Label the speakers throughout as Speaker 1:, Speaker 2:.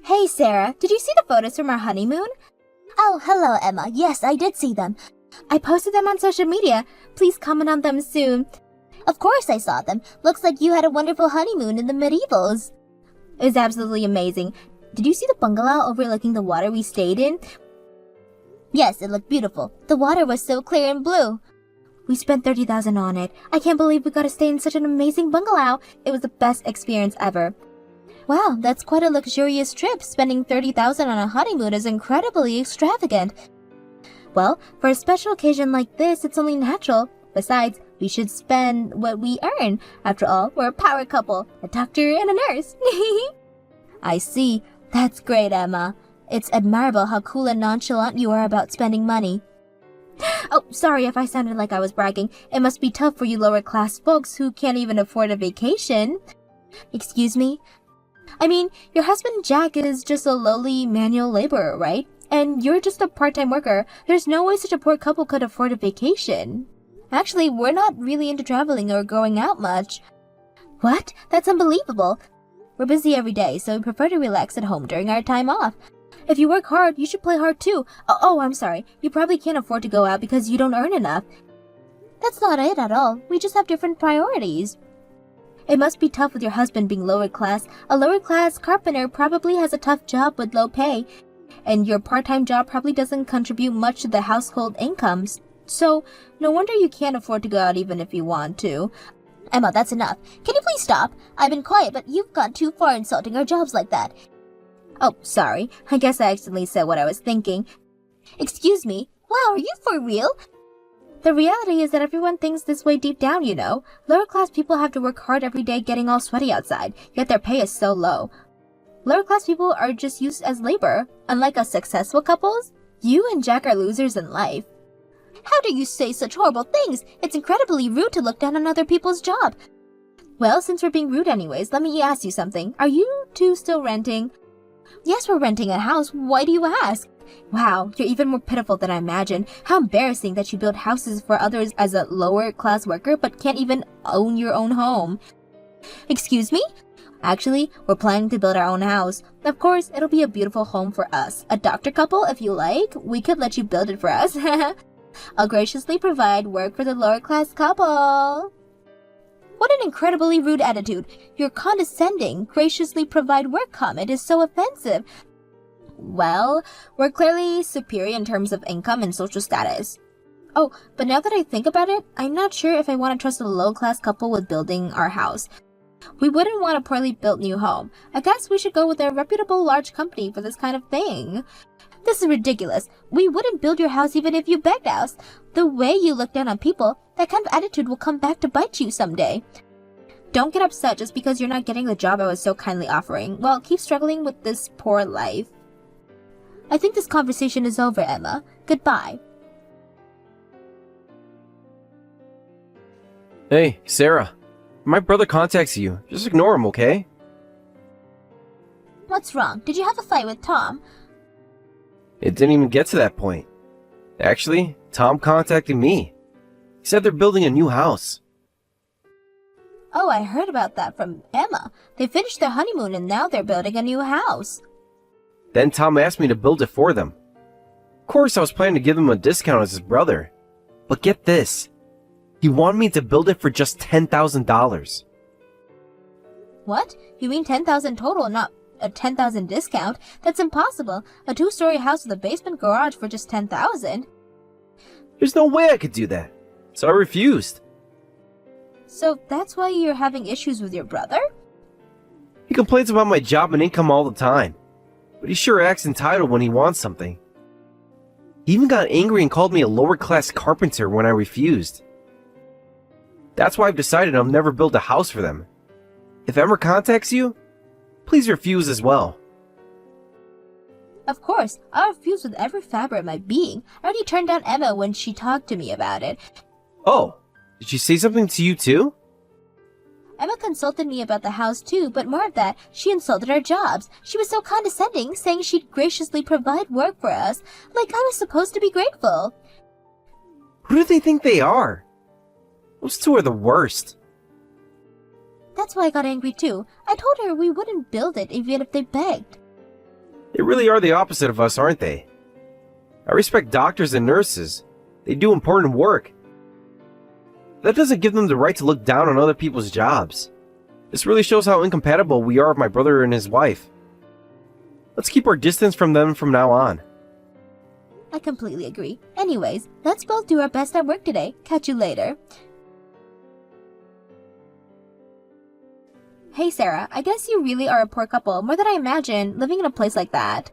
Speaker 1: Hey Sarah, did you see the photos from our honeymoon?
Speaker 2: Oh, hello, Emma. Yes, I did see them.
Speaker 1: I posted them on social media. Please comment on them soon.
Speaker 2: Of course I saw them. Looks like you had a wonderful honeymoon in the medievals.
Speaker 1: It was absolutely amazing. Did you see the bungalow overlooking the water we stayed in?
Speaker 2: Yes, it looked beautiful. The water was so clear and blue.
Speaker 1: We spent $30,000 on it. I can't believe we got to stay in such an amazing bungalow. It was the best experience ever.
Speaker 2: Wow, that's quite a luxurious trip. Spending $30,000 on a honeymoon is incredibly extravagant.
Speaker 1: Well, for a special occasion like this, it's only natural. Besides, we should spend what we earn. After all, we're a power couple, a doctor and a nurse.
Speaker 2: I see. That's great, Emma. It's admirable how cool and nonchalant you are about spending money.
Speaker 1: Oh, sorry if I sounded like I was bragging. It must be tough for you lower class folks who can't even afford a vacation.
Speaker 2: Excuse me?
Speaker 1: I mean, your husband Jack is just a lowly manual laborer, right? And you're just a part-time worker. There's no way such a poor couple could afford a vacation.
Speaker 2: Actually, we're not really into traveling or going out much.
Speaker 1: What? That's unbelievable. We're busy every day, so we prefer to relax at home during our time off. If you work hard, you should play hard too. Oh, I'm sorry. You probably can't afford to go out because you don't earn enough.
Speaker 2: That's not it at all. We just have different priorities.
Speaker 1: It must be tough with your husband being lower class. A lower class carpenter probably has a tough job with low pay. And your part-time job probably doesn't contribute much to the household incomes. So, no wonder you can't afford to go out even if you want to.
Speaker 2: Emma, that's enough. Can you please stop? I've been quiet, but you've gone too far insulting our jobs like that.
Speaker 1: Oh, sorry. I guess I accidentally said what I was thinking.
Speaker 2: Excuse me? Wow, are you for real?
Speaker 1: The reality is that everyone thinks this way deep down, you know. Lower class people have to work hard every day getting all sweaty outside, yet their pay is so low. Lower class people are just used as labor. Unlike us successful couples, you and Jack are losers in life.
Speaker 2: How do you say such horrible things? It's incredibly rude to look down on other people's job.
Speaker 1: Well, since we're being rude anyways, let me ask you something. Are you two still renting?
Speaker 2: Yes, we're renting a house. Why do you ask?
Speaker 1: Wow, you're even more pitiful than I imagined. How embarrassing that you build houses for others as a lower class worker but can't even own your own home.
Speaker 2: Excuse me?
Speaker 1: Actually, we're planning to build our own house. Of course, it'll be a beautiful home for us. A doctor couple, if you like, we could let you build it for us. I'll graciously provide work for the lower class couple.
Speaker 2: What an incredibly rude attitude. Your condescending, graciously provide work comment is so offensive.
Speaker 1: Well, we're clearly superior in terms of income and social status. Oh, but now that I think about it, I'm not sure if I want to trust a low-class couple with building our house. We wouldn't want a poorly built new home. I guess we should go with a reputable large company for this kind of thing.
Speaker 2: This is ridiculous. We wouldn't build your house even if you begged us. The way you look down on people, that kind of attitude will come back to bite you someday.
Speaker 1: Don't get upset just because you're not getting the job I was so kindly offering. Well, keep struggling with this poor life.
Speaker 2: I think this conversation is over, Emma. Goodbye.
Speaker 3: Hey, Sarah. My brother contacts you. Just ignore him, okay?
Speaker 2: What's wrong? Did you have a fight with Tom?
Speaker 3: It didn't even get to that point. Actually, Tom contacted me. He said they're building a new house.
Speaker 2: Oh, I heard about that from Emma. They finished their honeymoon and now they're building a new house.
Speaker 3: Then Tom asked me to build it for them. Of course, I was planning to give him a discount as his brother. But get this. He wanted me to build it for just $10,000.
Speaker 2: What? You mean $10,000 total, not a $10,000 discount? That's impossible. A 2-story house with a basement garage for just $10,000.
Speaker 3: There's no way I could do that. So I refused.
Speaker 2: So that's why you're having issues with your brother?
Speaker 3: He complains about my job and income all the time. But he sure acts entitled when he wants something. He even got angry and called me a lower-class carpenter when I refused. That's why I've decided I'll never build a house for them. If Emma contacts you, please refuse as well.
Speaker 2: Of course, I'll refuse with every fiber of my being. I already turned down Emma when she talked to me about it.
Speaker 3: Oh, did she say something to you too?
Speaker 2: Emma consulted me about the house too, but more of that, she insulted our jobs. She was so condescending, saying she'd graciously provide work for us, like I was supposed to be grateful.
Speaker 3: Who do they think they are? Those two are the worst.
Speaker 2: That's why I got angry too. I told her we wouldn't build it even if they begged.
Speaker 3: They really are the opposite of us, aren't they? I respect doctors and nurses. They do important work. That doesn't give them the right to look down on other people's jobs. This really shows how incompatible we are with my brother and his wife. Let's keep our distance from them from now on.
Speaker 2: I completely agree. Anyways, let's both do our best at work today. Catch you later. Hey Sarah, I guess you really are a poor couple, more than I imagined, living in a place like that.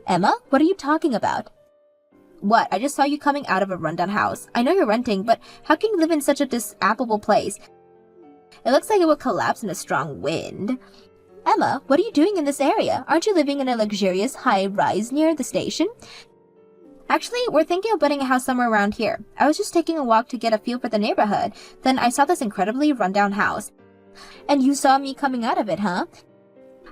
Speaker 2: Emma, what are you talking about? What? I just saw you coming out of a rundown house. I know you're renting, but how can you live in such a disapplicable place? It looks like it would collapse in a strong wind. Emma, what are you doing in this area? Aren't you living in a luxurious high-rise near the station? Actually, we're thinking of building a house somewhere around here. I was just taking a walk to get a feel for the neighborhood. Then I saw this incredibly rundown house. And you saw me coming out of it, huh?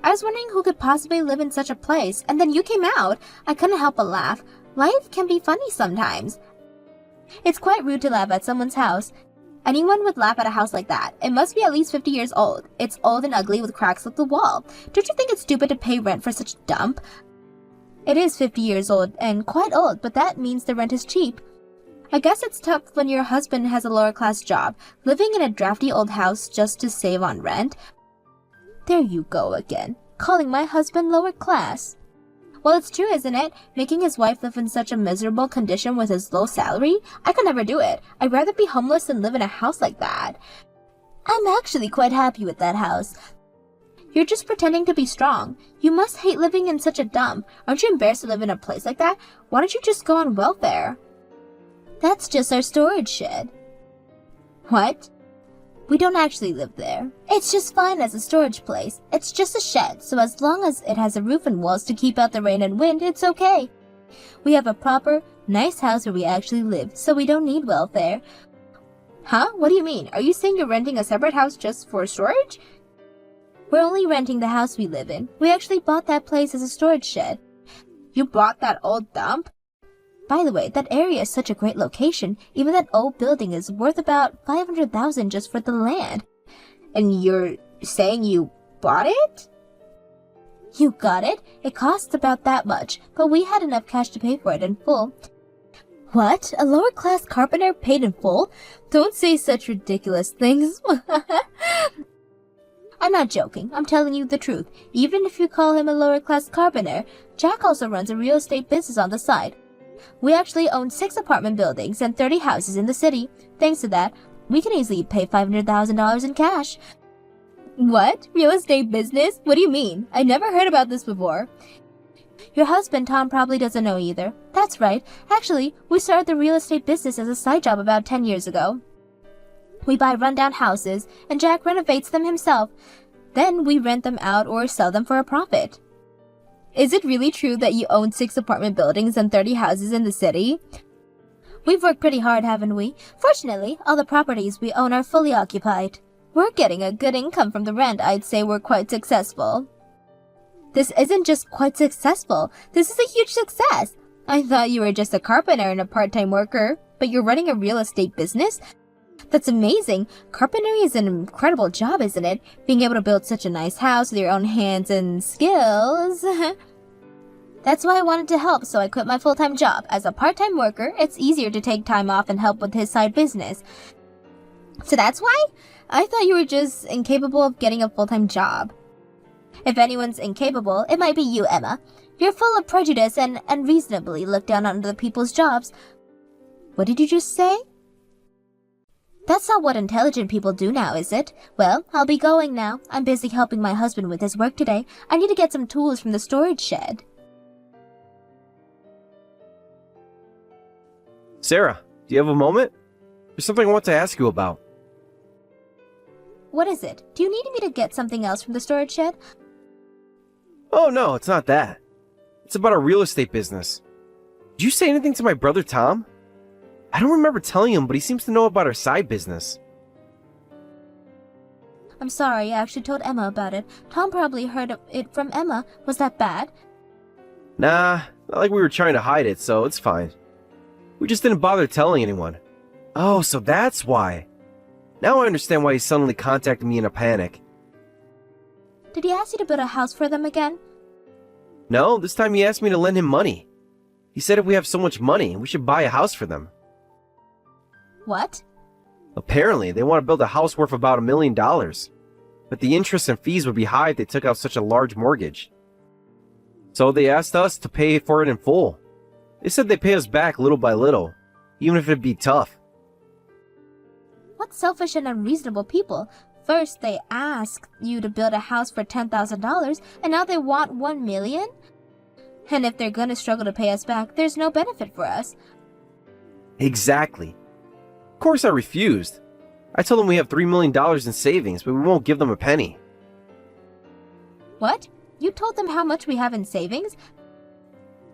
Speaker 2: I was wondering who could possibly live in such a place, and then you came out. I couldn't help but laugh. Life can be funny sometimes. It's quite rude to laugh at someone's house. Anyone would laugh at a house like that. It must be at least 50 years old. It's old and ugly with cracks up the wall. Don't you think it's stupid to pay rent for such a dump? It is 50 years old and quite old, but that means the rent is cheap. I guess it's tough when your husband has a lower class job, living in a drafty old house just to save on rent. There you go again, calling my husband lower class. Well, it's true, isn't it? Making his wife live in such a miserable condition with his low salary? I could never do it. I'd rather be homeless than live in a house like that. I'm actually quite happy with that house. You're just pretending to be strong. You must hate living in such a dump. Aren't you embarrassed to live in a place like that? Why don't you just go on welfare? That's just our storage shed. What? We don't actually live there. It's just fine as a storage place. It's just a shed, so as long as it has a roof and walls to keep out the rain and wind, it's okay. We have a proper, nice house where we actually live, so we don't need welfare. Huh? What do you mean? Are you saying you're renting a separate house just for storage? We're only renting the house we live in. We actually bought that place as a storage shed. You bought that old dump? By the way, that area is such a great location. Even that old building is worth about $500,000 just for the land. And you're saying you bought it? You got it. It costs about that much, but we had enough cash to pay for it in full. What? A lower class carpenter paid in full? Don't say such ridiculous things. I'm not joking. I'm telling you the truth. Even if you call him a lower class carpenter, Jack also runs a real estate business on the side. We actually own 6 apartment buildings and 30 houses in the city. Thanks to that, we can easily pay $500,000 in cash. What? Real estate business? What do you mean? I never heard about this before. Your husband, Tom, probably doesn't know either. That's right. Actually, we started the real estate business as a side job about 10 years ago. We buy rundown houses, and Jack renovates them himself. Then we rent them out or sell them for a profit. Is it really true that you own 6 apartment buildings and 30 houses in the city? We've worked pretty hard, haven't we? Fortunately, all the properties we own are fully occupied. We're getting a good income from the rent. I'd say we're quite successful. This isn't just quite successful. This is a huge success. I thought you were just a carpenter and a part-time worker, but you're running a real estate business? That's amazing. Carpentry is an incredible job, isn't it? Being able to build such a nice house with your own hands and skills. That's why I wanted to help, so I quit my full-time job. As a part-time worker, it's easier to take time off and help with his side business. So that's why? I thought you were just incapable of getting a full-time job. If anyone's incapable, it might be you, Emma. You're full of prejudice and unreasonably look down on other people's jobs. What did you just say? That's not what intelligent people do now, is it? Well, I'll be going now. I'm busy helping my husband with his work today. I need to get some tools from the storage shed.
Speaker 3: Sarah, do you have a moment? There's something I want to ask you about.
Speaker 2: What is it? Do you need me to get something else from the storage shed?
Speaker 3: Oh no, it's not that. It's about our real estate business. Did you say anything to my brother Tom? I don't remember telling him, but he seems to know about our side business.
Speaker 2: I'm sorry, I actually told Emma about it. Tom probably heard of it from Emma. Was that bad?
Speaker 3: Nah, not like we were trying to hide it, so it's fine. We just didn't bother telling anyone. Oh, so that's why. Now I understand why he suddenly contacted me in a panic.
Speaker 2: Did he ask you to build a house for them again?
Speaker 3: No, this time he asked me to lend him money. He said if we have so much money, we should buy a house for them.
Speaker 2: What?
Speaker 3: Apparently, they want to build a house worth about $1 million. But the interest and fees would be high if they took out such a large mortgage. So they asked us to pay for it in full. They said they'd pay us back little by little, even if it'd be tough.
Speaker 2: What selfish and unreasonable people. First, they asked you to build a house for $10,000, and now they want $1 million? And if they're gonna struggle to pay us back, there's no benefit for us.
Speaker 3: Exactly. Of course I refused. I told them we have $3 million in savings, but we won't give them a penny.
Speaker 2: What? You told them how much we have in savings?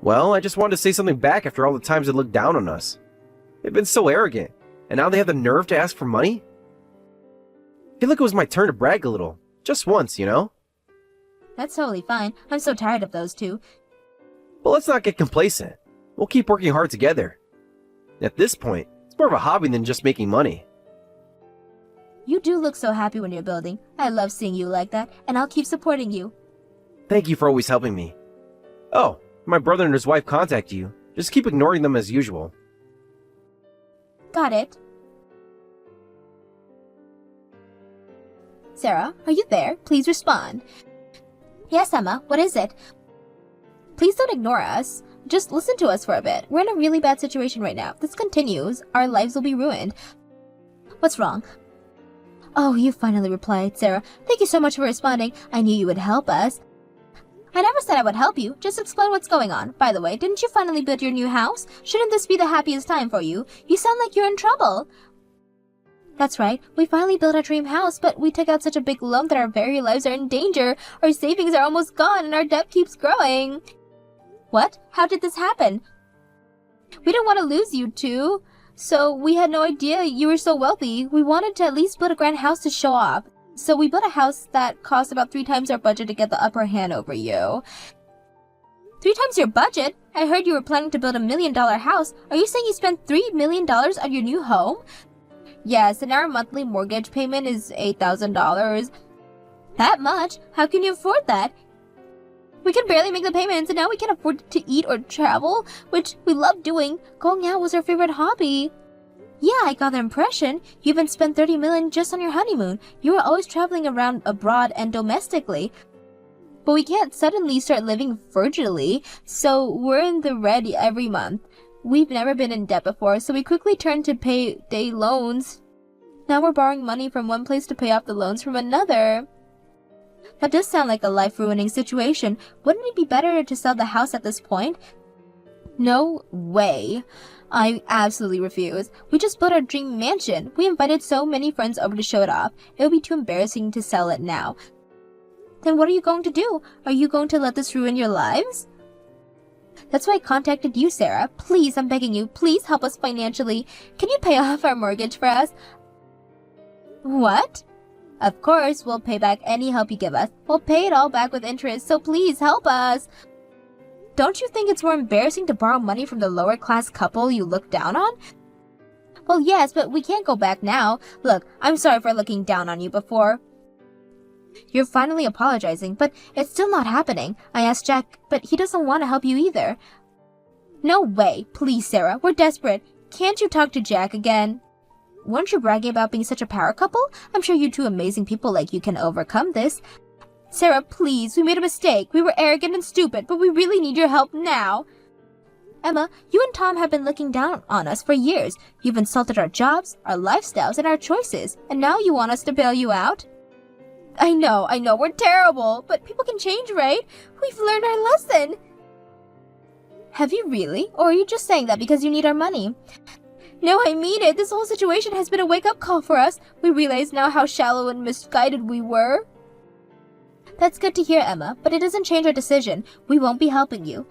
Speaker 3: Well, I just wanted to say something back after all the times they looked down on us. They've been so arrogant, and now they have the nerve to ask for money? I feel like it was my turn to brag a little. Just once, you know?
Speaker 2: That's totally fine. I'm so tired of those two.
Speaker 3: But let's not get complacent. We'll keep working hard together. At this point, it's more of a hobby than just making money.
Speaker 2: You do look so happy when you're building. I love seeing you like that, and I'll keep supporting you.
Speaker 3: Thank you for always helping me. Oh, my brother and his wife contact you. Just keep ignoring them as usual.
Speaker 2: Got it. Sarah, are you there? Please respond. Yes, Emma, what is it? Please don't ignore us. Just listen to us for a bit. We're in a really bad situation right now. If this continues, our lives will be ruined. What's wrong? Oh, you finally replied, Sarah. Thank you so much for responding. I knew you would help us. I never said I would help you. Just explain what's going on. By the way, didn't you finally build your new house? Shouldn't this be the happiest time for you? You sound like you're in trouble. That's right. We finally built our dream house, but we took out such a big loan that our very lives are in danger. Our savings are almost gone and our debt keeps growing. What? How did this happen? We didn't want to lose you two, so we had no idea you were so wealthy. We wanted to at least build a grand house to show off. So we built a house that cost about 3 times our budget to get the upper hand over you. 3 times your budget? I heard you were planning to build $1 million house. Are you saying you spent $3 million on your new home? Yes, and our monthly mortgage payment is $8,000. That much? How can you afford that? We can barely make the payments, and now we can't afford to eat or travel, which we love doing. Going out was our favorite hobby. Yeah, I got the impression. You even spent $30 million just on your honeymoon. You were always traveling around abroad and domestically. But we can't suddenly start living frugally, so we're in the red every month. We've never been in debt before, so we quickly turned to payday loans. Now we're borrowing money from one place to pay off the loans from another. That does sound like a life-ruining situation. Wouldn't it be better to sell the house at this point? No way. I absolutely refuse. We just built our dream mansion. We invited so many friends over to show it off. It would be too embarrassing to sell it now. Then what are you going to do? Are you going to let this ruin your lives? That's why I contacted you, Sarah. Please, I'm begging you, please help us financially. Can you pay off our mortgage for us? What? Of course, we'll pay back any help you give us. We'll pay it all back with interest, so please help us. Don't you think it's more embarrassing to borrow money from the lower class couple you look down on? Well, yes, but we can't go back now. Look, I'm sorry for looking down on you before. You're finally apologizing, but it's still not happening. I asked Jack, but he doesn't want to help you either. No way. Please, Sarah, we're desperate. Can't you talk to Jack again? Weren't you bragging about being such a power couple? I'm sure you two amazing people like you can overcome this. Sarah, please, we made a mistake. We were arrogant and stupid, but we really need your help now. Emma, you and Tom have been looking down on us for years. You've insulted our jobs, our lifestyles, and our choices, and now you want us to bail you out? I know, we're terrible, but people can change, right? We've learned our lesson. Have you really? Or are you just saying that because you need our money? No, I mean it. This whole situation has been a wake-up call for us. We realize now how shallow and misguided we were. That's good to hear, Emma, but it doesn't change our decision. We won't be helping you.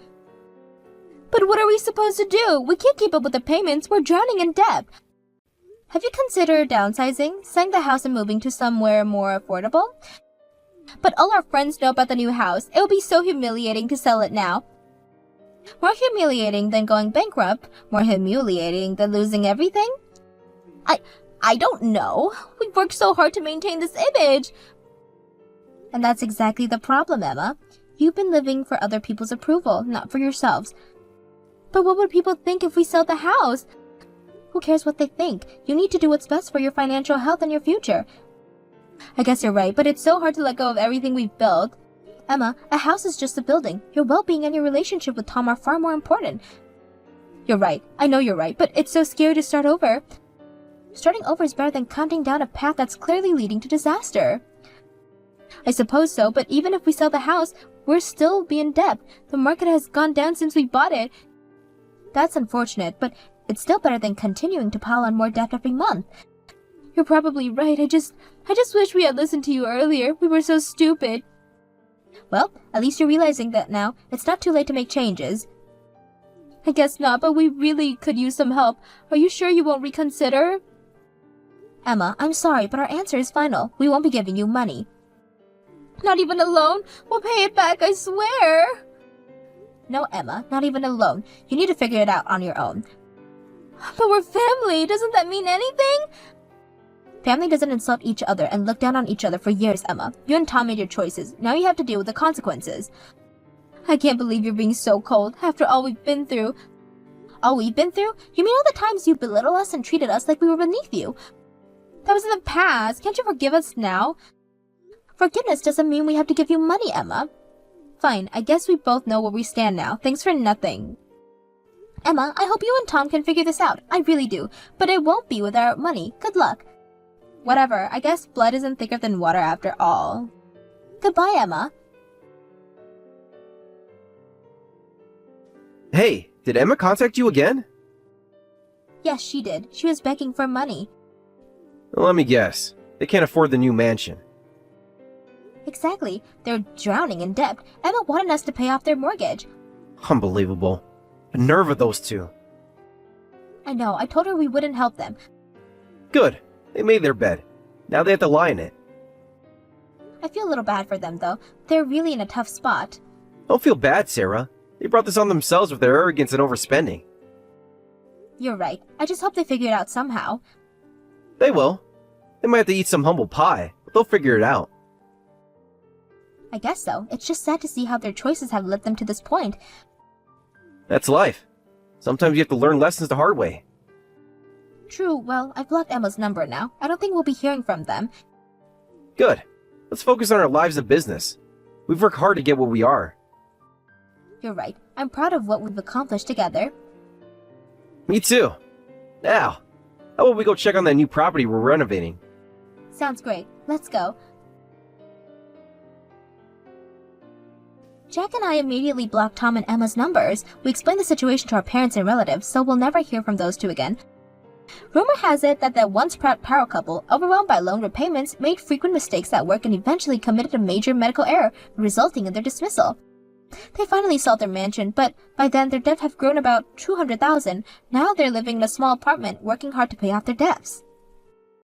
Speaker 2: But what are we supposed to do? We can't keep up with the payments. We're drowning in debt. Have you considered downsizing, selling the house and moving to somewhere more affordable? But all our friends know about the new house. It will be so humiliating to sell it now. More humiliating than going bankrupt. More humiliating than losing everything? I don't know. We've worked so hard to maintain this image. And that's exactly the problem, Emma.
Speaker 1: You've been living for other people's approval, not for yourselves. But what would people think if we sell the house? Who cares what they think? You need to do what's best for your financial health and your future. I guess you're right, but it's so hard to let go of everything we've built. Emma, a house is just a building. Your well-being and your relationship with Tom are far more important. You're right. I know you're right, but it's so scary to start over. Starting over is better than counting down a path that's clearly leading to disaster. I suppose so, but even if we sell the house, we'll still be in debt. The market has gone down since we bought it. That's unfortunate, but it's still better than continuing to pile on more debt every month. You're probably right. I just wish we had listened to you earlier. We were so stupid. Well, at least you're realizing that now. It's not too late to make changes. I guess not, but we really could use some help. Are you sure you won't reconsider? Emma, I'm sorry, but our answer is final. We won't be giving you money. Not even a loan? We'll pay it back, I swear. No, Emma, not even a loan. You need to figure it out on your own. But we're family. Doesn't that mean anything? Family doesn't insult each other and look down on each other for years, Emma. You and Tom made your choices. Now you have to deal with the consequences. I can't believe you're being so cold after all we've been through. All we've been through? You mean all the times you belittled us and treated us like we were beneath you? That was in the past. Can't you forgive us now? Forgiveness doesn't mean we have to give you money, Emma. Fine, I guess we both know where we stand now. Thanks for nothing. Emma, I hope you and Tom can figure this out. I really do. But it won't be without money. Good luck. Whatever, I guess blood isn't thicker than water after all. Goodbye, Emma.
Speaker 3: Hey, did Emma contact you again?
Speaker 1: Yes, she did. She was begging for money.
Speaker 3: Well, let me guess. They can't afford the new mansion.
Speaker 1: Exactly. They're drowning in debt. Emma wanted us to pay off their mortgage.
Speaker 3: Unbelievable. The nerve of those two.
Speaker 1: I know. I told her we wouldn't help them.
Speaker 3: Good. They made their bed. Now they have to lie in it.
Speaker 1: I feel a little bad for them, though. They're really in a tough spot.
Speaker 3: Don't feel bad, Sarah. They brought this on themselves with their arrogance and overspending.
Speaker 1: You're right. I just hope they figure it out somehow.
Speaker 3: They will. They might have to eat some humble pie, but they'll figure it out.
Speaker 1: I guess so. It's just sad to see how their choices have led them to this point.
Speaker 3: That's life. Sometimes you have to learn lessons the hard way.
Speaker 1: True. Well, I've blocked Emma's number now. I don't think we'll be hearing from them.
Speaker 3: Good. Let's focus on our lives of business. We've worked hard to get where we are.
Speaker 1: You're right. I'm proud of what we've accomplished together.
Speaker 3: Me too. Now, how about we go check on that new property we're renovating?
Speaker 1: Sounds great. Let's go. Jack and I immediately blocked Tom and Emma's numbers. We explained the situation to our parents and relatives, so we'll never hear from those two again. Rumor has it that once proud power couple, overwhelmed by loan repayments, made frequent mistakes at work and eventually committed a major medical error, resulting in their dismissal. They finally sold their mansion, but by then their debt had grown about $200,000. Now they're living in a small apartment, working hard to pay off their debts.